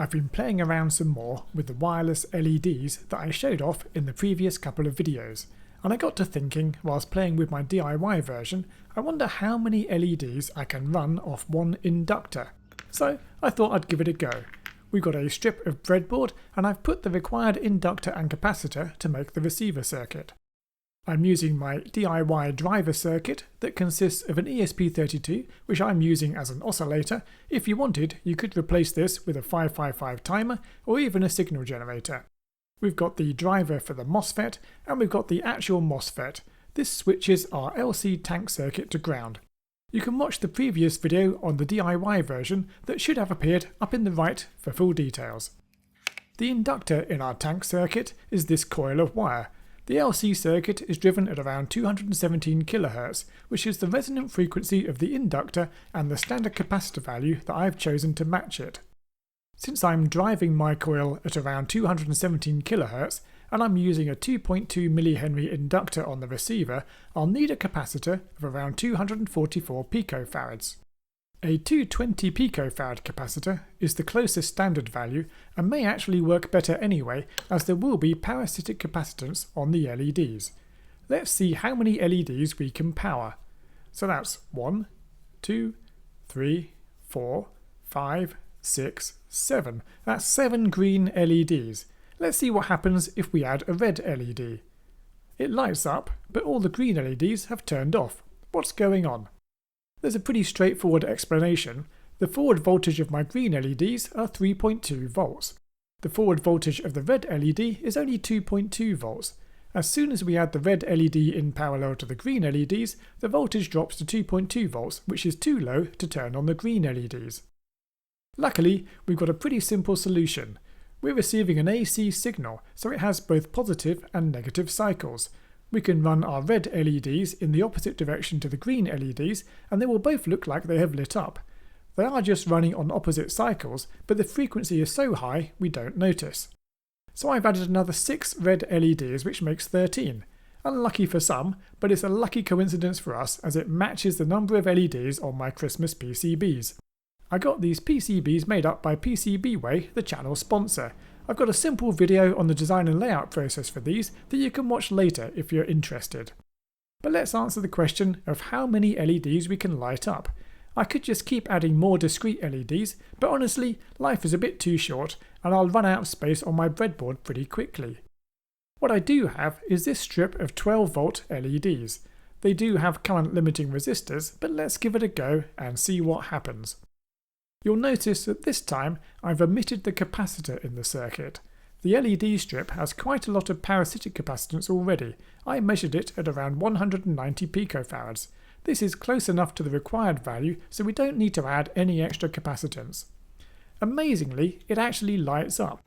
I've been playing around some more with the wireless LEDs that I showed off in the previous couple of videos, and I got to thinking whilst playing with my DIY version, I wonder how many LEDs I can run off one inductor. So I thought I'd give it a go. We've got a strip of breadboard and I've put the required inductor and capacitor to make the receiver circuit. I'm using my DIY driver circuit that consists of an ESP32, which I'm using as an oscillator. If you wanted, you could replace this with a 555 timer or even a signal generator. We've got the driver for the MOSFET and we've got the actual MOSFET. This switches our LC tank circuit to ground. You can watch the previous video on the DIY version that should have appeared up in the right for full details. The inductor in our tank circuit is this coil of wire. The LC circuit is driven at around 217 kHz, which is the resonant frequency of the inductor and the standard capacitor value that I've chosen to match it. Since I'm driving my coil at around 217 kHz and I'm using a 2.2 mH inductor on the receiver, I'll need a capacitor of around 244 pF. A 220 pF capacitor is the closest standard value and may actually work better anyway, as there will be parasitic capacitance on the LEDs. Let's see how many LEDs we can power. So that's 1, 2, 3, 4, 5, 6, 7. That's 7 green LEDs. Let's see what happens if we add a red LED. It lights up, but all the green LEDs have turned off. What's going on? There's a pretty straightforward explanation. The forward voltage of my green LEDs are 3.2 volts. The forward voltage of the red LED is only 2.2 volts. As soon as we add the red LED in parallel to the green LEDs, the voltage drops to 2.2 volts, which is too low to turn on the green LEDs. Luckily, we've got a pretty simple solution. We're receiving an AC signal, so it has both positive and negative cycles. We can run our red LEDs in the opposite direction to the green LEDs and they will both look like they have lit up. They are just running on opposite cycles, but the frequency is so high we don't notice. So I've added another 6 red LEDs, which makes 13. Unlucky for some, but it's a lucky coincidence for us as it matches the number of LEDs on my Christmas PCBs. I got these PCBs made up by PCBWay, the channel sponsor. I've got a simple video on the design and layout process for these that you can watch later if you're interested. But let's answer the question of how many LEDs we can light up. I could just keep adding more discrete LEDs, but honestly, life is a bit too short and I'll run out of space on my breadboard pretty quickly. What I do have is this strip of 12 volt LEDs. They do have current limiting resistors, but let's give it a go and see what happens. You'll notice that this time I've omitted the capacitor in the circuit. The LED strip has quite a lot of parasitic capacitance already. I measured it at around 190 pF. This is close enough to the required value, so we don't need to add any extra capacitance. Amazingly, it actually lights up.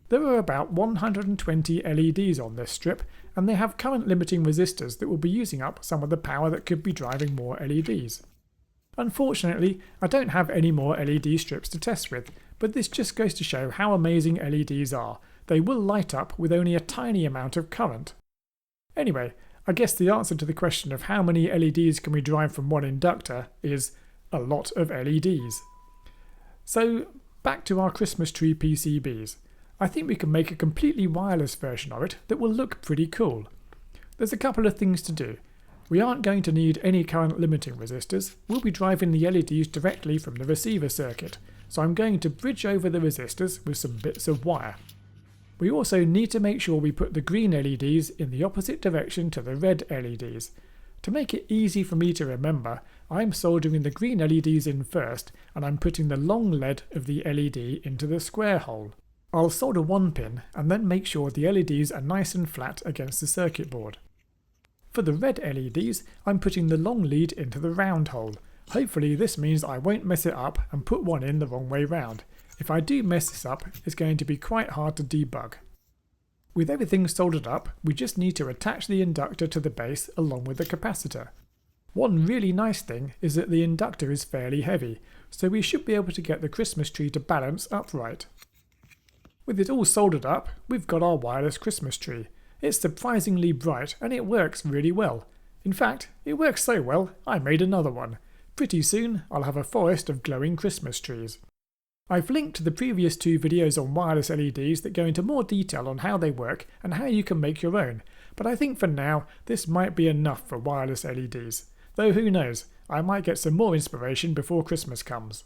There are about 120 LEDs on this strip, and they have current limiting resistors that will be using up some of the power that could be driving more LEDs. Unfortunately, I don't have any more LED strips to test with, but this just goes to show how amazing LEDs are. They will light up with only a tiny amount of current. Anyway, I guess the answer to the question of how many LEDs can we drive from one inductor is a lot of LEDs. So back to our Christmas tree PCBs. I think we can make a completely wireless version of it that will look pretty cool. There's a couple of things to do. We aren't going to need any current limiting resistors. We'll be driving the LEDs directly from the receiver circuit, so I'm going to bridge over the resistors with some bits of wire. We also need to make sure we put the green LEDs in the opposite direction to the red LEDs. To make it easy for me to remember, I'm soldering the green LEDs in first and I'm putting the long lead of the LED into the square hole. I'll solder one pin and then make sure the LEDs are nice and flat against the circuit board. For the red LEDs, I'm putting the long lead into the round hole. Hopefully this means I won't mess it up and put one in the wrong way round. If I do mess this up, it's going to be quite hard to debug. With everything soldered up, we just need to attach the inductor to the base along with the capacitor. One really nice thing is that the inductor is fairly heavy, so we should be able to get the Christmas tree to balance upright. With it all soldered up, we've got our wireless Christmas tree. It's surprisingly bright and it works really well. In fact, it works so well I made another one. Pretty soon I'll have a forest of glowing Christmas trees. I've linked to the previous 2 videos on wireless LEDs that go into more detail on how they work and how you can make your own, but I think for now this might be enough for wireless LEDs. Though who knows, I might get some more inspiration before Christmas comes.